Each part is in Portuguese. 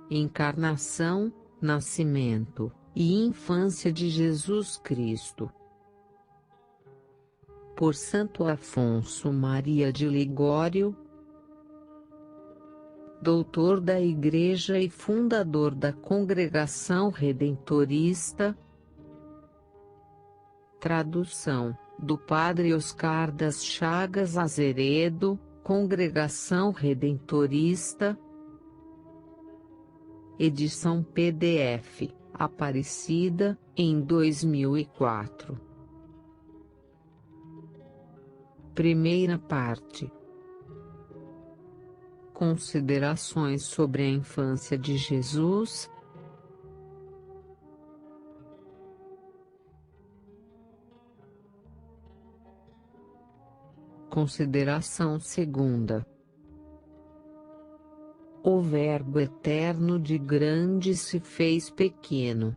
Encarnação, nascimento e infância de Jesus Cristo. Por Santo Afonso Maria de Ligório, doutor da Igreja e fundador da Congregação Redentorista. Tradução do Padre Oscar das Chagas Azeredo, Congregação Redentorista. Edição PDF, Aparecida, em 2004. Primeira parte. Considerações sobre a infância de Jesus. Consideração segunda. O Verbo eterno de grande se fez pequeno.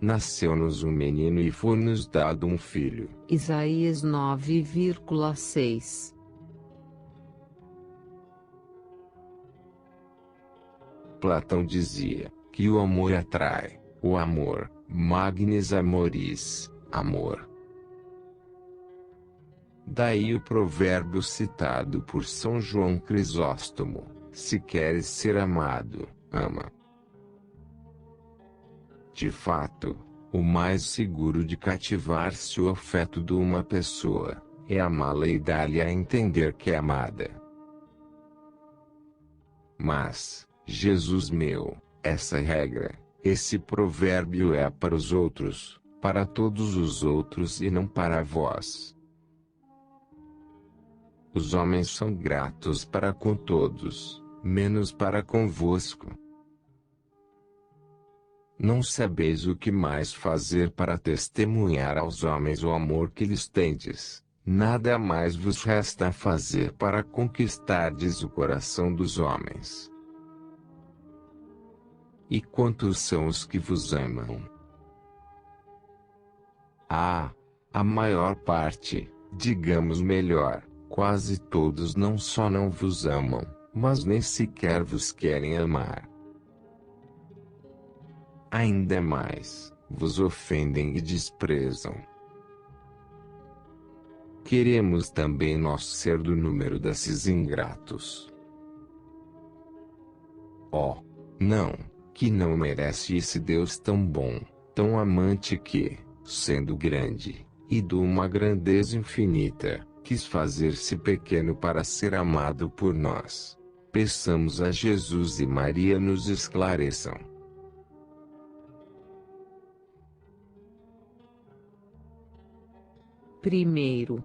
Nasceu-nos um menino e foi-nos dado um filho. Isaías 9,6. Platão dizia que o amor atrai, o amor, magnis amoris, amor. Daí o provérbio citado por São João Crisóstomo: se queres ser amado, ama. De fato, o mais seguro de cativar-se o afeto de uma pessoa é amá-la e dar-lhe a entender que é amada. Mas, Jesus meu, essa regra, esse provérbio é para os outros, para todos os outros e não para vós. Os homens são gratos para com todos, menos para convosco. Não sabeis o que mais fazer para testemunhar aos homens o amor que lhes tendes, nada mais vos resta fazer para conquistardes o coração dos homens. E quantos são os que vos amam? Ah, a maior parte, digamos melhor, quase todos não só não vos amam, mas nem sequer vos querem amar. Ainda mais, vos ofendem e desprezam. Queremos também nós ser do número desses ingratos. Oh, não, que não merece esse Deus tão bom, tão amante que, sendo grande, e de uma grandeza infinita, quis fazer-se pequeno para ser amado por nós. Peçamos a Jesus e Maria nos esclareçam. Primeiro,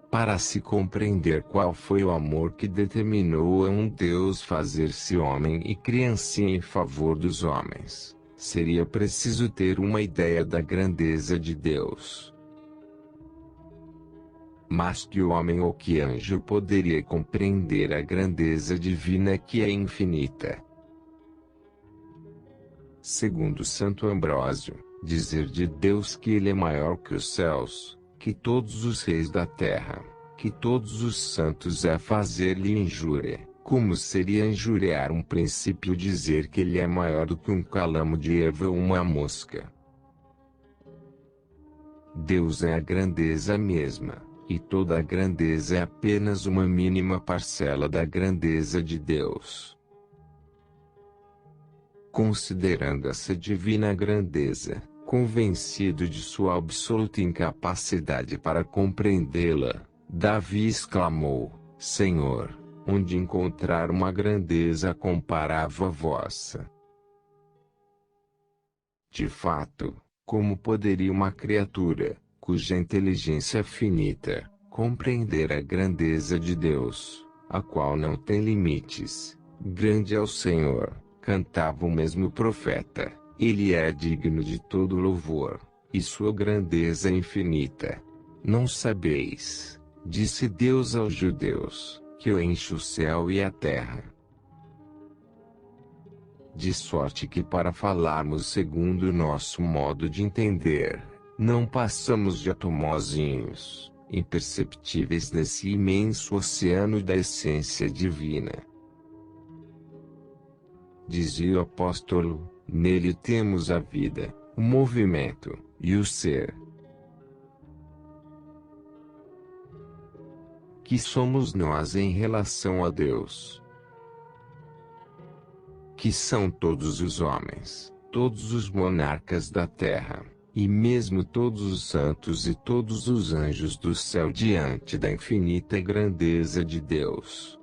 para se compreender qual foi o amor que determinou a um Deus fazer-se homem e criancinha em favor dos homens, seria preciso ter uma ideia da grandeza de Deus. Mas que homem ou que anjo poderia compreender a grandeza divina que é infinita? Segundo Santo Ambrósio, dizer de Deus que ele é maior que os céus, que todos os reis da terra, que todos os santos é fazer-lhe injúria, como seria injuriar um princípio dizer que ele é maior do que um calamo de Eva ou uma mosca. Deus é a grandeza mesma, e toda a grandeza é apenas uma mínima parcela da grandeza de Deus. Considerando essa divina grandeza, convencido de sua absoluta incapacidade para compreendê-la, Davi exclamou: Senhor, onde encontrar uma grandeza comparável à vossa? De fato, como poderia uma criatura, cuja inteligência é finita, compreender a grandeza de Deus, a qual não tem limites? Grande é o Senhor, cantava o mesmo profeta, ele é digno de todo louvor, e sua grandeza é infinita. Não sabeis, disse Deus aos judeus, que eu encho o céu e a terra. de sorte que para falarmos segundo o nosso modo de entender, não passamos de atomozinhos, imperceptíveis nesse imenso oceano da essência divina. Dizia o apóstolo, nele temos a vida, o movimento, e o ser. Que somos nós em relação a Deus? Que são todos os homens, todos os monarcas da terra, e mesmo todos os santos e todos os anjos do céu diante da infinita grandeza de Deus.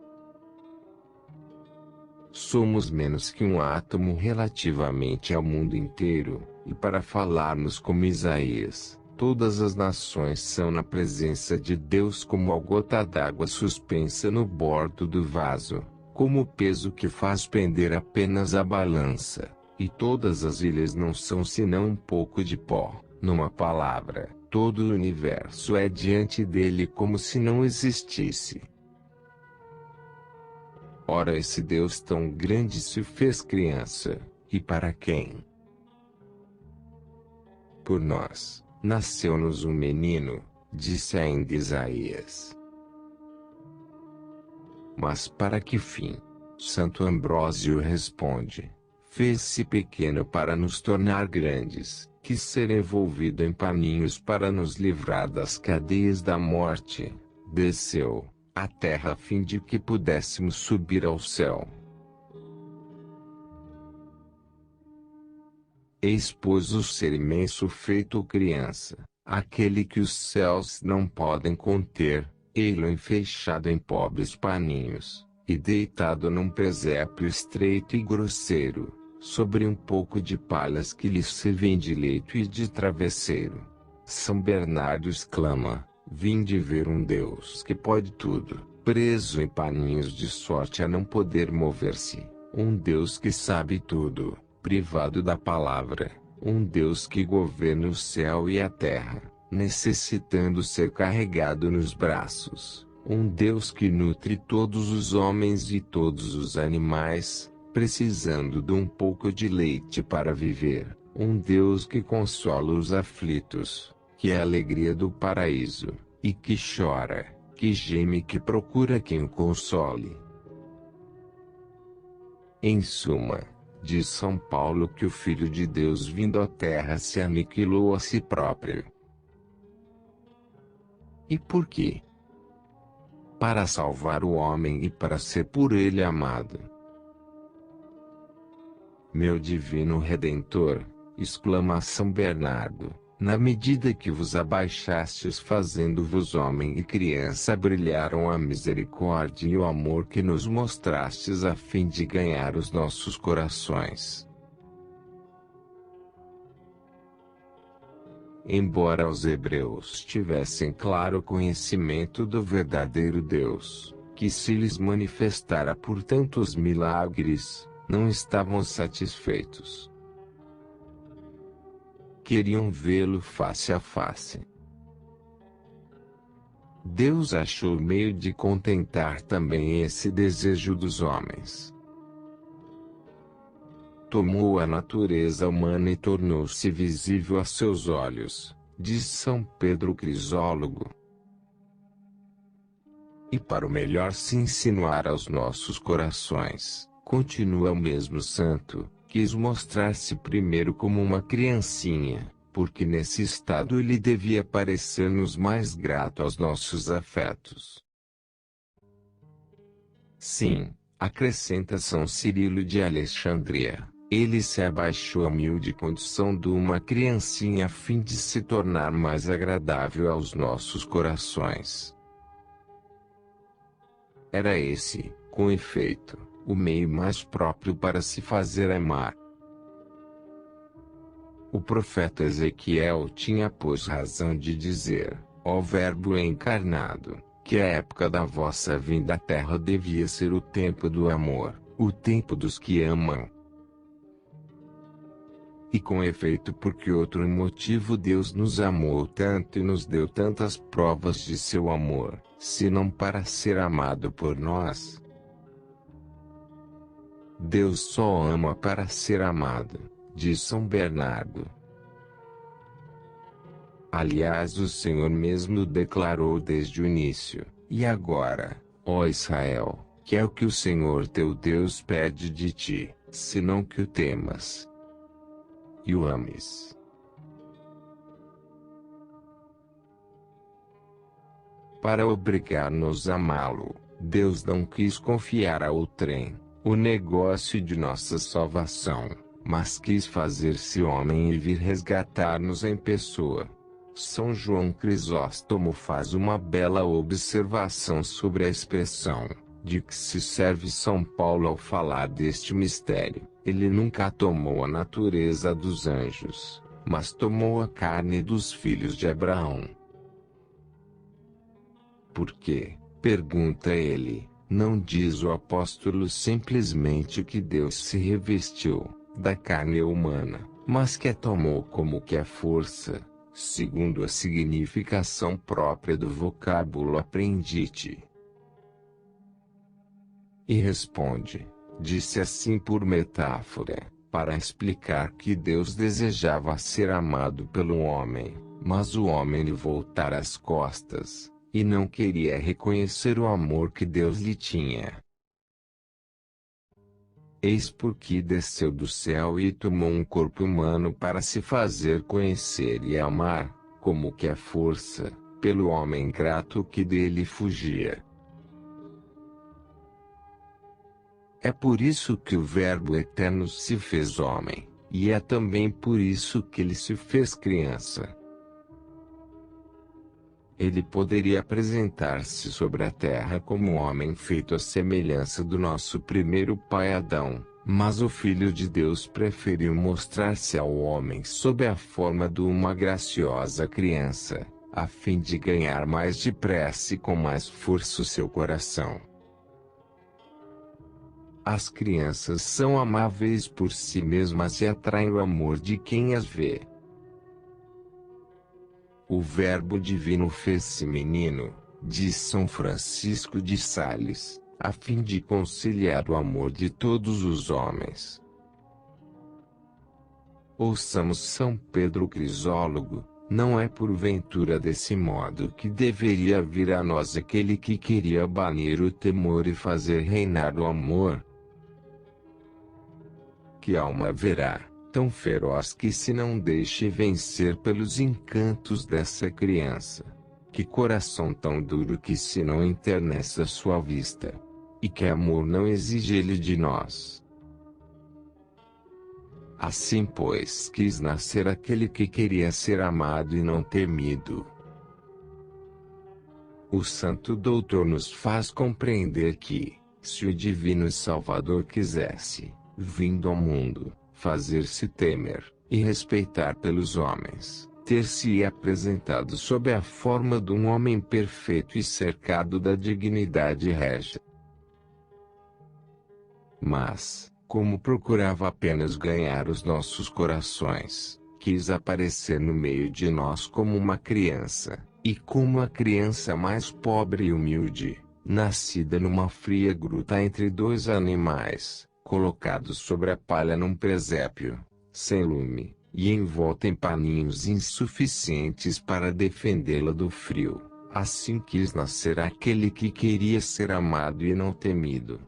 Somos menos que um átomo relativamente ao mundo inteiro, e para falarmos como Isaías, todas as nações são na presença de Deus como a gota d'água suspensa no bordo do vaso, como o peso que faz pender apenas a balança, e todas as ilhas não são senão um pouco de pó. Numa palavra, todo o universo é diante dele como se não existisse. Ora, esse Deus tão grande se fez criança, e para quem? Por nós, nasceu-nos um menino, disse ainda Isaías. Mas para que fim? Santo Ambrósio responde, fez-se pequeno para nos tornar grandes, quis ser envolvido em paninhos para nos livrar das cadeias da morte, desceu à terra a fim de que pudéssemos subir ao céu. Expôs o ser imenso feito criança, aquele que os céus não podem conter, ele fechado em pobres paninhos, e deitado num presépio estreito e grosseiro, sobre um pouco de palhas que lhe servem de leito e de travesseiro. São Bernardo exclama, vinde ver um Deus que pode tudo, preso em paninhos de sorte a não poder mover-se, um Deus que sabe tudo, privado da palavra, um Deus que governa o céu e a terra, necessitando ser carregado nos braços, um Deus que nutre todos os homens e todos os animais, precisando de um pouco de leite para viver, um Deus que consola os aflitos, que é a alegria do paraíso, e que chora, que geme, que procura quem o console. Em suma, diz São Paulo que o Filho de Deus vindo à terra se aniquilou a si próprio. E por quê? Para salvar o homem e para ser por ele amado. Meu divino Redentor, exclama São Bernardo, na medida que vos abaixastes fazendo-vos homem e criança brilharam a misericórdia e o amor que nos mostrastes a fim de ganhar os nossos corações. Embora os hebreus tivessem claro conhecimento do verdadeiro Deus, que se lhes manifestara por tantos milagres, não estavam satisfeitos. Queriam vê-lo face a face. Deus achou meio de contentar também esse desejo dos homens. Tomou a natureza humana e tornou-se visível a seus olhos, diz São Pedro Crisólogo. E para o melhor se insinuar aos nossos corações, continua o mesmo santo, quis mostrar-se primeiro como uma criancinha, porque nesse estado ele devia parecer-nos mais grato aos nossos afetos. Sim, acrescenta São Cirilo de Alexandria, ele se abaixou à humilde condição de uma criancinha a fim de se tornar mais agradável aos nossos corações. Era esse, com efeito, o meio mais próprio para se fazer amar. O profeta Ezequiel tinha pois razão de dizer, ó Verbo encarnado, que a época da vossa vinda à terra devia ser o tempo do amor, o tempo dos que amam. E com efeito, porque outro motivo Deus nos amou tanto e nos deu tantas provas de seu amor, senão para ser amado por nós. Deus só ama para ser amado, diz São Bernardo. Aliás, o Senhor mesmo declarou desde o início: e agora, ó Israel, que é o que o Senhor teu Deus pede de ti, senão que o temas e o ames. Para obrigar-nos a amá-lo, Deus não quis confiar a outrem o negócio de nossa salvação, mas quis fazer-se homem e vir resgatar-nos em pessoa. São João Crisóstomo faz uma bela observação sobre a expressão de que se serve São Paulo ao falar deste mistério. Ele nunca tomou a natureza dos anjos, mas tomou a carne dos filhos de Abraão. Por quê? Pergunta ele. Não diz o apóstolo simplesmente que Deus se revestiu da carne humana, mas que a tomou como que a força, segundo a significação própria do vocábulo aprendite. E responde, disse assim por metáfora, para explicar que Deus desejava ser amado pelo homem, mas o homem lhe voltara as costas, e não queria reconhecer o amor que Deus lhe tinha. Eis porque desceu do céu e tomou um corpo humano para se fazer conhecer e amar, como que a força, pelo homem ingrato que dele fugia. É por isso que o Verbo eterno se fez homem, e é também por isso que ele se fez criança. Ele poderia apresentar-se sobre a terra como homem feito à semelhança do nosso primeiro pai Adão, mas o Filho de Deus preferiu mostrar-se ao homem sob a forma de uma graciosa criança, a fim de ganhar mais depressa e com mais força o seu coração. As crianças são amáveis por si mesmas e atraem o amor de quem as vê. O Verbo divino fez-se menino, diz São Francisco de Sales, a fim de conciliar o amor de todos os homens. Ouçamos São Pedro Crisólogo, não é porventura desse modo que deveria vir a nós aquele que queria banir o temor e fazer reinar o amor? Que alma haverá, tão feroz que se não deixe vencer pelos encantos dessa criança? Que coração tão duro que se não enternece a sua vista? E que amor não exige ele de nós? Assim pois quis nascer aquele que queria ser amado e não temido. O Santo Doutor nos faz compreender que, se o Divino Salvador quisesse, vindo ao mundo, fazer-se temer e respeitar pelos homens, ter-se apresentado sob a forma de um homem perfeito e cercado da dignidade régia. Mas, como procurava apenas ganhar os nossos corações, quis aparecer no meio de nós como uma criança, e como a criança mais pobre e humilde, nascida numa fria gruta entre dois animais, colocados sobre a palha num presépio, sem lume, e envolta em paninhos insuficientes para defendê-la do frio. Assim quis nascer aquele que queria ser amado e não temido.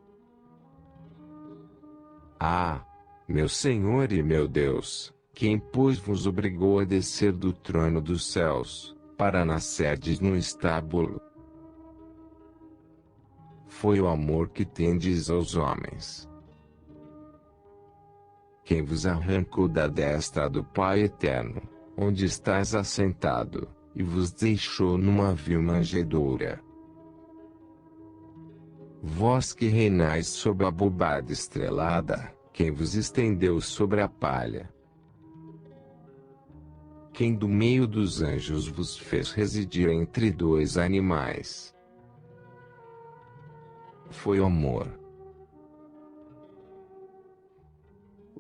Ah, meu Senhor e meu Deus, quem pois vos obrigou a descer do trono dos céus, para nascerdes no estábulo? Foi o amor que tendes aos homens. Quem vos arrancou da destra do Pai eterno, onde estás assentado, e vos deixou numa vil manjedoura. Vós que reinais sob a bobada estrelada, quem vos estendeu sobre a palha? Quem do meio dos anjos vos fez residir entre dois animais? Foi o amor.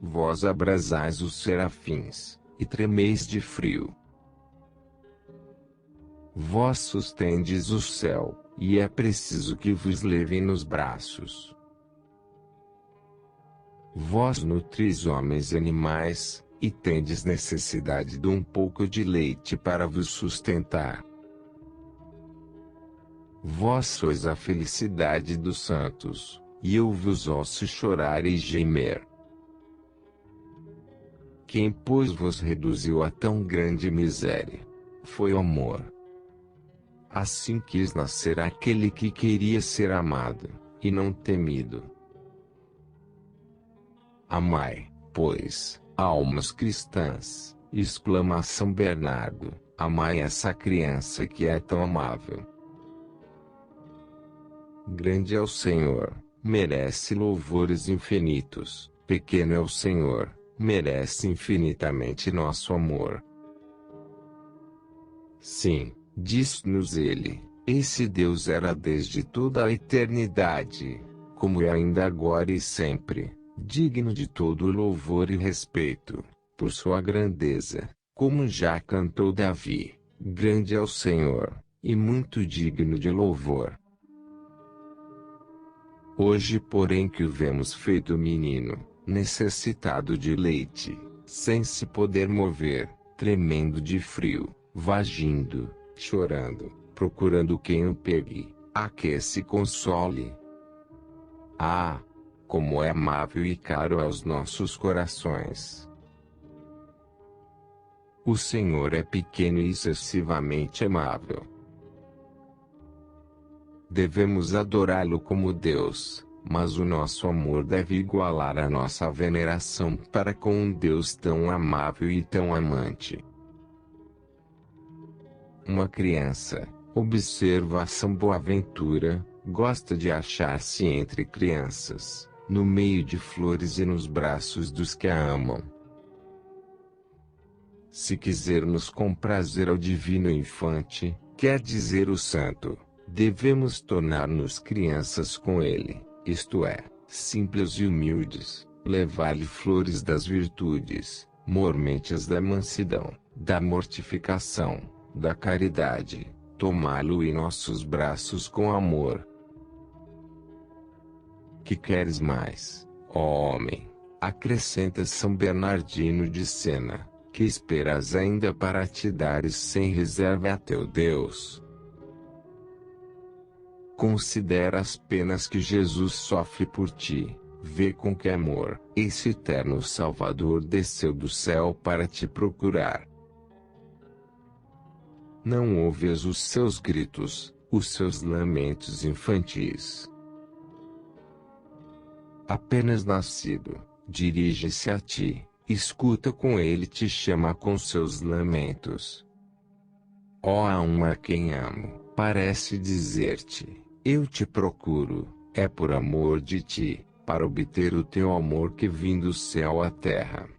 Vós abrasais os serafins, e tremeis de frio. Vós sustendes o céu, e é preciso que vos levem nos braços. Vós nutris homens e animais, e tendes necessidade de um pouco de leite para vos sustentar. Vós sois a felicidade dos santos, e eu vos ouço chorar e gemer. Quem pois vos reduziu a tão grande miséria? Foi o amor. Assim quis nascer aquele que queria ser amado, e não temido. Amai, pois, almas cristãs, exclama São Bernardo, amai essa criança que é tão amável. Grande é o Senhor, merece louvores infinitos, pequeno é o Senhor, merece infinitamente nosso amor. Sim, diz-nos ele, esse Deus era desde toda a eternidade, como é ainda agora e sempre, digno de todo louvor e respeito, por sua grandeza, como já cantou Davi, grande é o Senhor, e muito digno de louvor. Hoje porém que o vemos feito menino, necessitado de leite, sem se poder mover, tremendo de frio, vagindo, chorando, procurando quem o pegue, a que se console. Ah, como é amável e caro aos nossos corações! O Senhor é pequeno e excessivamente amável. Devemos adorá-lo como Deus, mas o nosso amor deve igualar a nossa veneração para com um Deus tão amável e tão amante. Uma criança, observa São Boaventura, gosta de achar-se entre crianças, no meio de flores e nos braços dos que a amam. Se quisermos comprazer ao divino infante, quer dizer o santo, devemos tornar-nos crianças com ele, isto é, simples e humildes, levar-lhe flores das virtudes, mormentes da mansidão, da mortificação, da caridade, tomá-lo em nossos braços com amor. Que queres mais, ó homem? Acrescenta São Bernardino de Sena, que esperas ainda para te dares sem reserva a teu Deus? Considera as penas que Jesus sofre por ti, vê com que amor esse eterno Salvador desceu do céu para te procurar. Não ouves os seus gritos, os seus lamentos infantis. Apenas nascido, dirige-se a ti, escuta com ele, te chama com seus lamentos. Ó alma a quem amo, parece dizer-te, eu te procuro, é por amor de ti, para obter o teu amor que vim do céu à terra.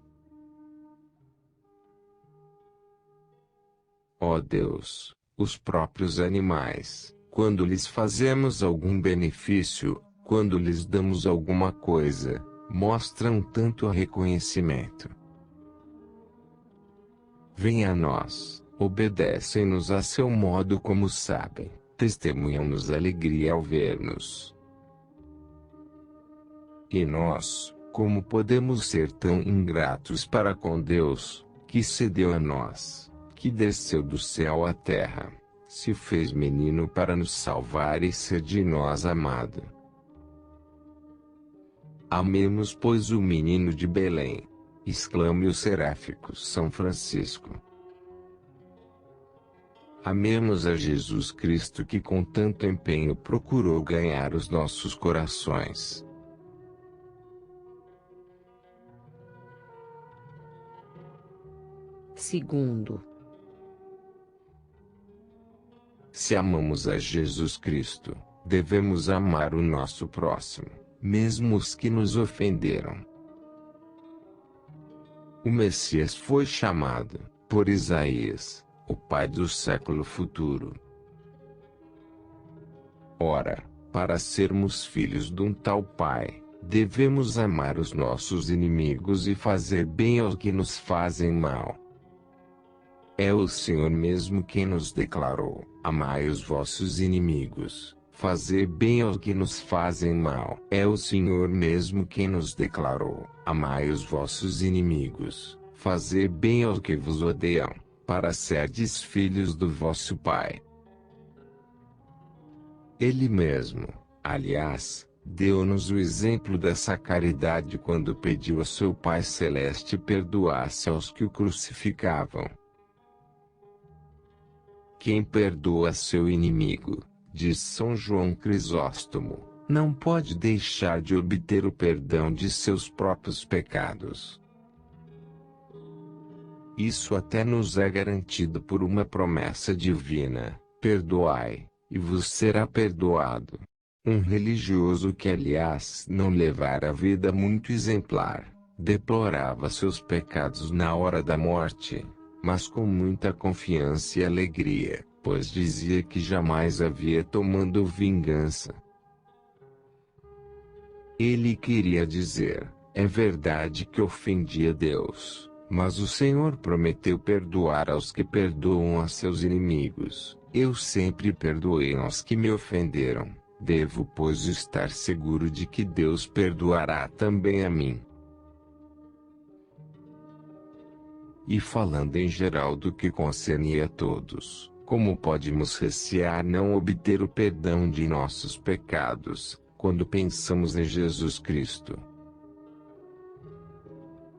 Ó Deus, os próprios animais, quando lhes fazemos algum benefício, quando lhes damos alguma coisa, mostram tanto reconhecimento. Vem a nós, obedecem-nos a seu modo como sabem, testemunham-nos alegria ao ver-nos. E nós, como podemos ser tão ingratos para com Deus, que se deu a nós, que desceu do céu à terra, se fez menino para nos salvar e ser de nós amado. Amemos pois o menino de Belém, exclame o seráfico São Francisco. Amemos a Jesus Cristo que com tanto empenho procurou ganhar os nossos corações. Segundo, se amamos a Jesus Cristo, devemos amar o nosso próximo, mesmo os que nos ofenderam. O Messias foi chamado, por Isaías, o Pai do século futuro. Ora, para sermos filhos de um tal Pai, devemos amar os nossos inimigos e fazer bem aos que nos fazem mal. É o Senhor mesmo quem nos declarou, amai os vossos inimigos, fazer bem aos que nos fazem mal. É o Senhor mesmo quem nos declarou: amai os vossos inimigos, fazer bem aos que vos odeiam, para serdes filhos do vosso Pai. Ele mesmo, aliás, deu-nos o exemplo dessa caridade quando pediu a seu Pai Celeste perdoasse aos que o crucificavam. Quem perdoa seu inimigo, diz São João Crisóstomo, não pode deixar de obter o perdão de seus próprios pecados. Isso até nos é garantido por uma promessa divina: perdoai, e vos será perdoado. Um religioso que, aliás, não levara vida muito exemplar, deplorava seus pecados na hora da morte, mas com muita confiança e alegria, pois dizia que jamais havia tomado vingança. Ele queria dizer: é verdade que ofendi a Deus, mas o Senhor prometeu perdoar aos que perdoam a seus inimigos. Eu sempre perdoei aos que me ofenderam. Devo, pois, estar seguro de que Deus perdoará também a mim. E falando em geral do que concerne a todos, como podemos recear não obter o perdão de nossos pecados, quando pensamos em Jesus Cristo?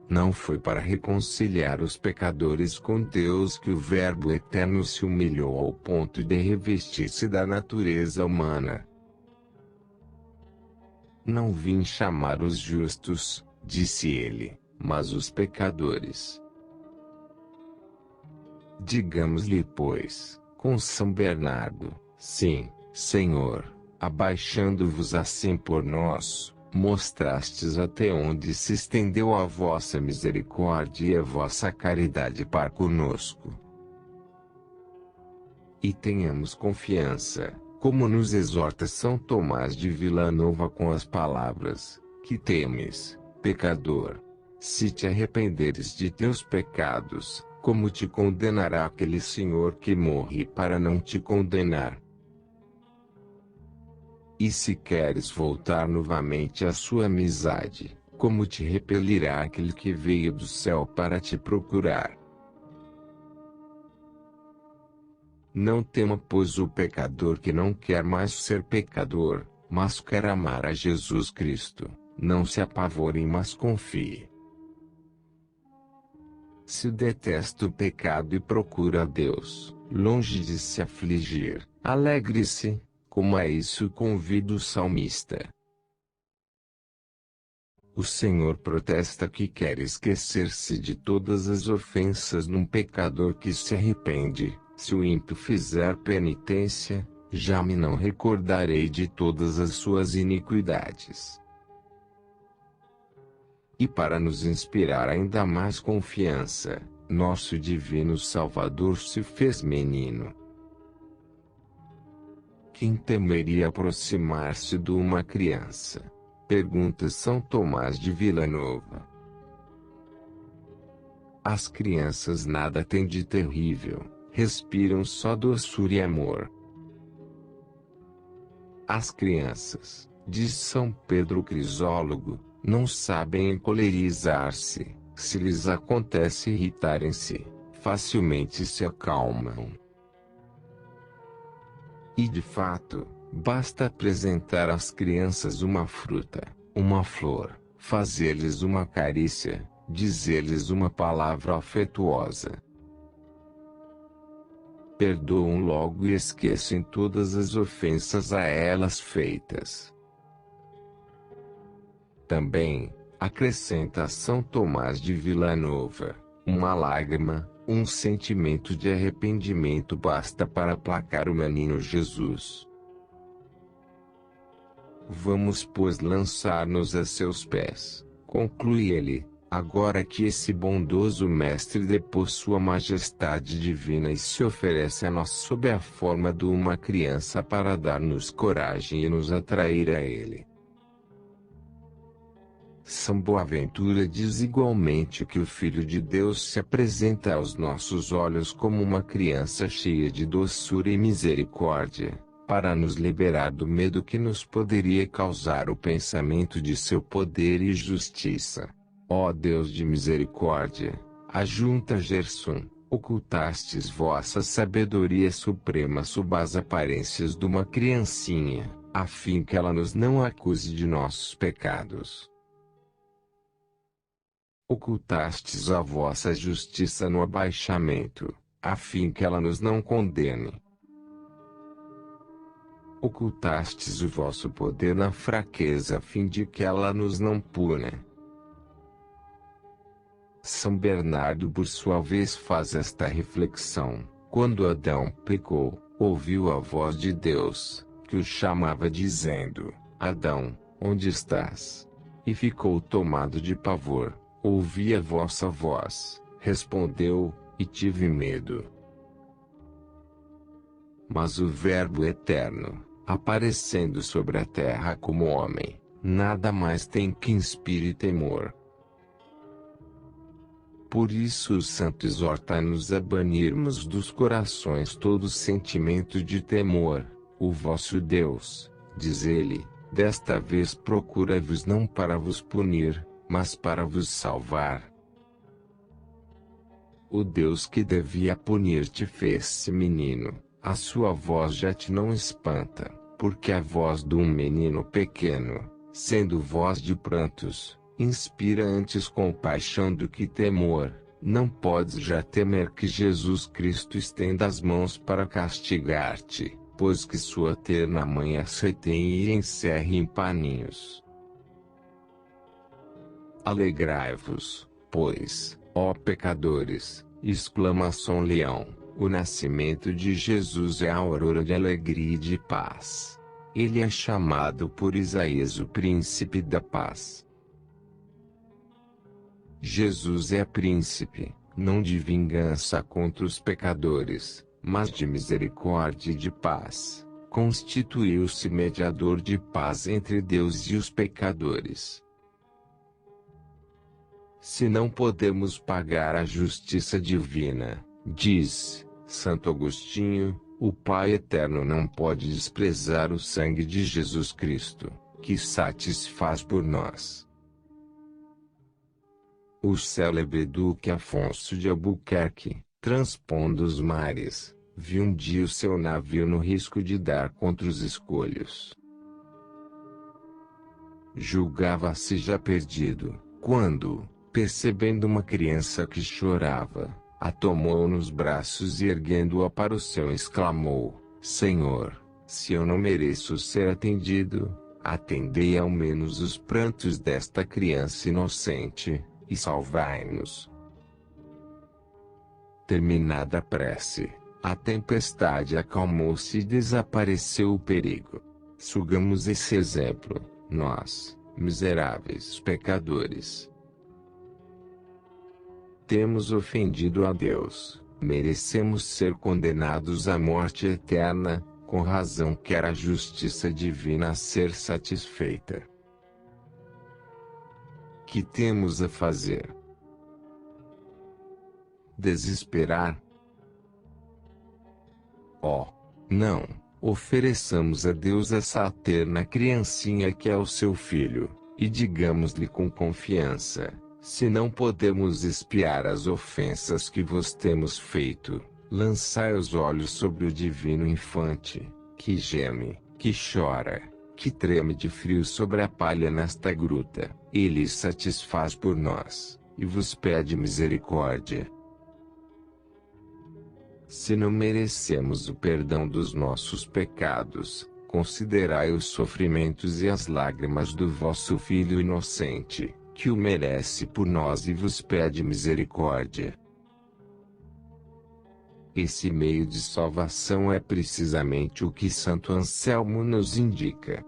Não foi para reconciliar os pecadores com Deus que o Verbo Eterno se humilhou ao ponto de revestir-se da natureza humana. Não vim chamar os justos, disse ele, mas os pecadores. Digamos-lhe, pois, com São Bernardo: sim, Senhor, abaixando-vos assim por nós, mostrastes até onde se estendeu a vossa misericórdia e a vossa caridade para conosco. E tenhamos confiança, como nos exorta São Tomás de Vilanova com as palavras: que temes, pecador? Se te arrependeres de teus pecados, como te condenará aquele Senhor que morre para não te condenar? E se queres voltar novamente à sua amizade, como te repelirá aquele que veio do céu para te procurar? Não tema, pois, o pecador que não quer mais ser pecador, mas quer amar a Jesus Cristo. Não se apavore, mas confie. Se detesta o pecado e procura a Deus, longe de se afligir, alegre-se, como a isso convida o salmista. O Senhor protesta que quer esquecer-se de todas as ofensas num pecador que se arrepende. Se o ímpio fizer penitência, já me não recordarei de todas as suas iniquidades. E para nos inspirar ainda mais confiança, nosso divino Salvador se fez menino. Quem temeria aproximar-se de uma criança? Pergunta São Tomás de Vilanova. As crianças nada têm de terrível, respiram só doçura e amor. As crianças, diz São Pedro Crisólogo, não sabem encolerizar-se. Se lhes acontece irritarem-se, facilmente se acalmam. E de fato, basta apresentar às crianças uma fruta, uma flor, fazer-lhes uma carícia, dizer-lhes uma palavra afetuosa. Perdoam logo e esquecem todas as ofensas a elas feitas. Também, acrescenta São Tomás de Vilanova, uma lágrima, um sentimento de arrependimento basta para aplacar o menino Jesus. Vamos, pois, lançar-nos a seus pés, conclui ele, agora que esse bondoso Mestre depôs sua majestade divina e se oferece a nós sob a forma de uma criança para dar-nos coragem e nos atrair a ele. São Boaventura diz igualmente que o Filho de Deus se apresenta aos nossos olhos como uma criança cheia de doçura e misericórdia, para nos liberar do medo que nos poderia causar o pensamento de seu poder e justiça. Ó Deus de misericórdia, ajunta Gersum, ocultastes vossa sabedoria suprema sob as aparências de uma criancinha, a fim que ela nos não acuse de nossos pecados. Ocultastes a vossa justiça no abaixamento, a fim que ela nos não condene. Ocultastes o vosso poder na fraqueza a fim de que ela nos não puna. São Bernardo por sua vez faz esta reflexão: quando Adão pecou, ouviu a voz de Deus, que o chamava dizendo: Adão, onde estás? E ficou tomado de pavor. Ouvi a vossa voz, respondeu, e tive medo. Mas o Verbo eterno, aparecendo sobre a terra como homem, nada mais tem que inspire temor. Por isso o santo exorta-nos a banirmos dos corações todo sentimento de temor. O vosso Deus, diz ele, desta vez procura-vos não para vos punir, mas para vos salvar. O Deus que devia punir-te fez-se menino, a sua voz já te não espanta, porque a voz de um menino pequeno, sendo voz de prantos, inspira antes compaixão do que temor. Não podes já temer que Jesus Cristo estenda as mãos para castigar-te, pois que sua terna mãe a retém e encerre em paninhos. Alegrai-vos, pois, ó pecadores, exclamação leão, o nascimento de Jesus é a aurora de alegria e de paz. Ele é chamado por Isaías o príncipe da paz. Jesus é príncipe, não de vingança contra os pecadores, mas de misericórdia e de paz. Constituiu-se mediador de paz entre Deus e os pecadores. Se não podemos pagar a justiça divina, diz Santo Agostinho, o Pai Eterno não pode desprezar o sangue de Jesus Cristo, que satisfaz por nós. O célebre Duque Afonso de Albuquerque, transpondo os mares, viu um dia o seu navio no risco de dar contra os escolhos. Julgava-se já perdido, quando, percebendo uma criança que chorava, a tomou nos braços e erguendo-a para o céu exclamou: Senhor, se eu não mereço ser atendido, atendei ao menos os prantos desta criança inocente, e salvai-nos. Terminada a prece, a tempestade acalmou-se e desapareceu o perigo. Sugamos esse exemplo, nós, miseráveis pecadores. Temos ofendido a Deus, merecemos ser condenados à morte eterna, com razão quer a justiça divina a ser satisfeita. Que temos a fazer? Desesperar? Oh, não, ofereçamos a Deus essa terna criancinha que é o seu filho, e digamos-lhe com confiança: se não podemos expiar as ofensas que vos temos feito, lançai os olhos sobre o divino infante, que geme, que chora, que treme de frio sobre a palha nesta gruta. Ele satisfaz por nós, e vos pede misericórdia. Se não merecemos o perdão dos nossos pecados, considerai os sofrimentos e as lágrimas do vosso Filho inocente, que o merece por nós e vos pede misericórdia. Esse meio de salvação é precisamente o que Santo Anselmo nos indica.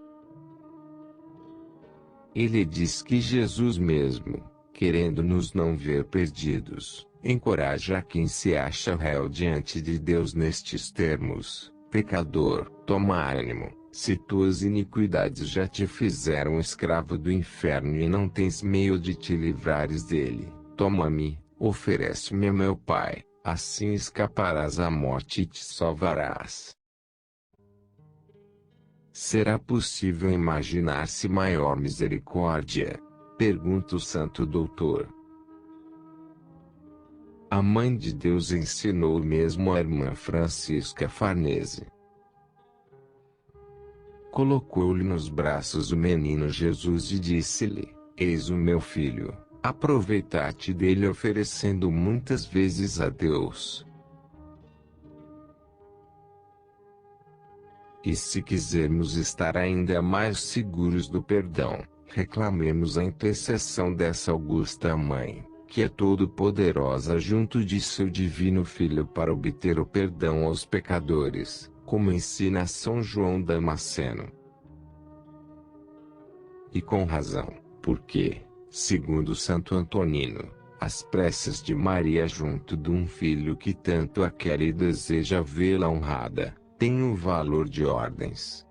Ele diz que Jesus mesmo, querendo-nos não ver perdidos, encoraja quem se acha réu diante de Deus nestes termos: pecador, toma ânimo, se tuas iniquidades já te fizeram escravo do inferno e não tens meio de te livrares dele, toma-me, oferece-me a meu Pai, assim escaparás à morte e te salvarás. Será possível imaginar-se maior misericórdia? Pergunta o Santo Doutor. A Mãe de Deus ensinou o mesmo à irmã Francisca Farnese. Colocou-lhe nos braços o menino Jesus e disse-lhe: Eis o meu filho, aproveitai-te dele oferecendo muitas vezes a Deus. E se quisermos estar ainda mais seguros do perdão, reclamemos a intercessão dessa augusta Mãe, que é todo-poderosa junto de seu divino Filho para obter o perdão aos pecadores, como ensina São João Damasceno. E com razão, porque, segundo Santo Antonino, as preces de Maria junto de um filho que tanto a quer e deseja vê-la honrada, têm o valor de ordens.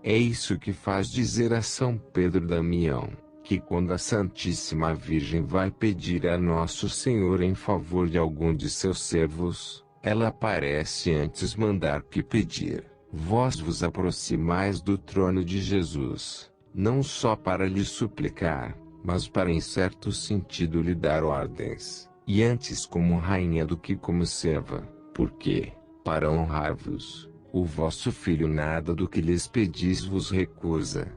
É isso que faz dizer a São Pedro Damião, que quando a Santíssima Virgem vai pedir a Nosso Senhor em favor de algum de seus servos, ela parece antes mandar que pedir: vós vos aproximais do trono de Jesus, não só para lhe suplicar, mas para em certo sentido lhe dar ordens, e antes como rainha do que como serva, porque, para honrar-vos, o vosso filho nada do que lhes pedis vos recusa.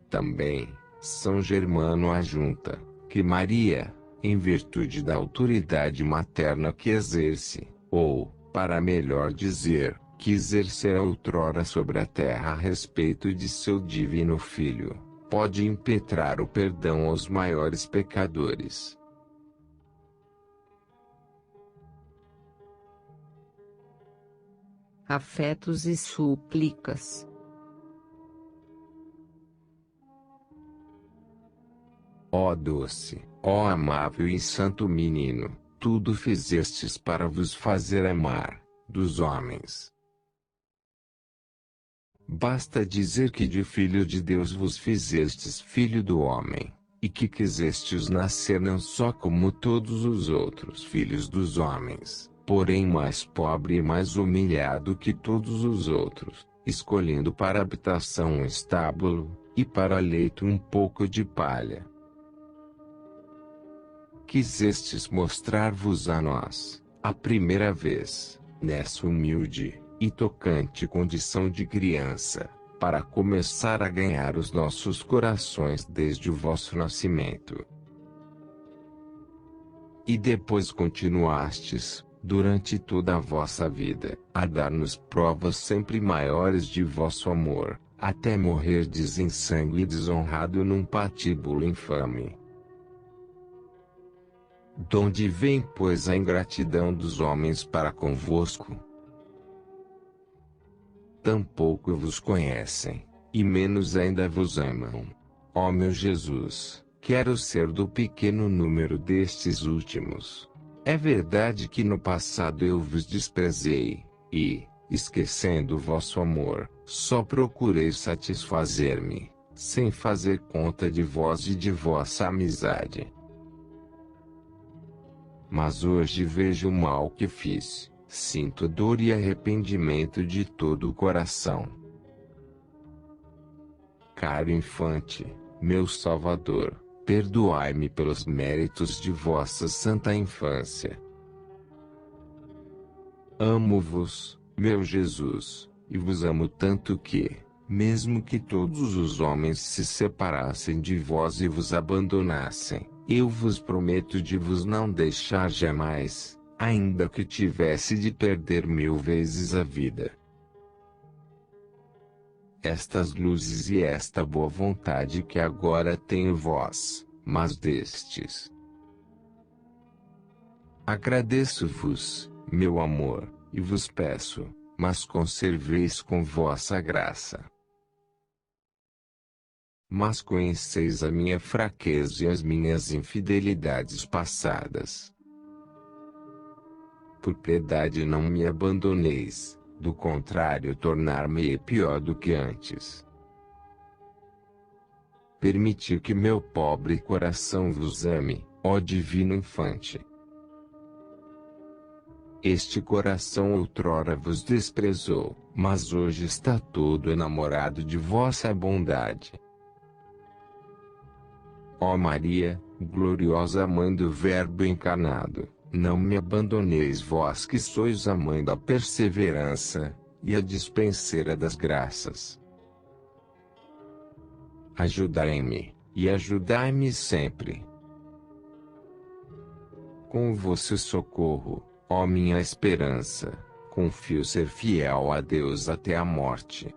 Também, São Germano ajunta, que Maria, em virtude da autoridade materna que exerce, ou, para melhor dizer, que exercera outrora sobre a terra a respeito de seu divino Filho, pode impetrar o perdão aos maiores pecadores. Afetos e súplicas. Ó doce, ó amável e santo menino, tudo fizestes para vos fazer amar, dos homens. Basta dizer que de Filho de Deus vos fizestes filho do homem, e que quisestes nascer não só como todos os outros filhos dos homens, porém mais pobre e mais humilhado que todos os outros, escolhendo para habitação um estábulo, e para leito um pouco de palha. Quisestes mostrar-vos a nós, a primeira vez, nessa humilde e tocante condição de criança, para começar a ganhar os nossos corações desde o vosso nascimento. E depois continuastes, durante toda a vossa vida, a dar-nos provas sempre maiores de vosso amor, até morrerdes em sangue desonrado num patíbulo infame. Donde vem, pois, a ingratidão dos homens para convosco? Tampouco vos conhecem, e menos ainda vos amam. Ó meu Jesus, quero ser do pequeno número destes últimos. É verdade que no passado eu vos desprezei, e, esquecendo o vosso amor, só procurei satisfazer-me, sem fazer conta de vós e de vossa amizade. Mas hoje vejo o mal que fiz, sinto dor e arrependimento de todo o coração. Caro infante, meu Salvador, perdoai-me pelos méritos de vossa santa infância. Amo-vos, meu Jesus, e vos amo tanto que, mesmo que todos os homens se separassem de vós e vos abandonassem, eu vos prometo de vos não deixar jamais, ainda que tivesse de perder 1000 vezes a vida. Estas luzes e esta boa vontade que agora tenho vós, mas destes. Agradeço-vos, meu amor, e vos peço, mas conserveis com vossa graça. Mas conheceis a minha fraqueza e as minhas infidelidades passadas. Por piedade não me abandoneis, do contrário tornar-me pior do que antes. Permiti que meu pobre coração vos ame, ó divino infante. Este coração outrora vos desprezou, mas hoje está todo enamorado de vossa bondade. Ó Maria, gloriosa Mãe do Verbo encarnado, não me abandoneis vós que sois a Mãe da perseverança, e a dispenseira das graças. Ajudai-me, e ajudai-me sempre. Com o vosso socorro, ó minha esperança, confio ser fiel a Deus até a morte.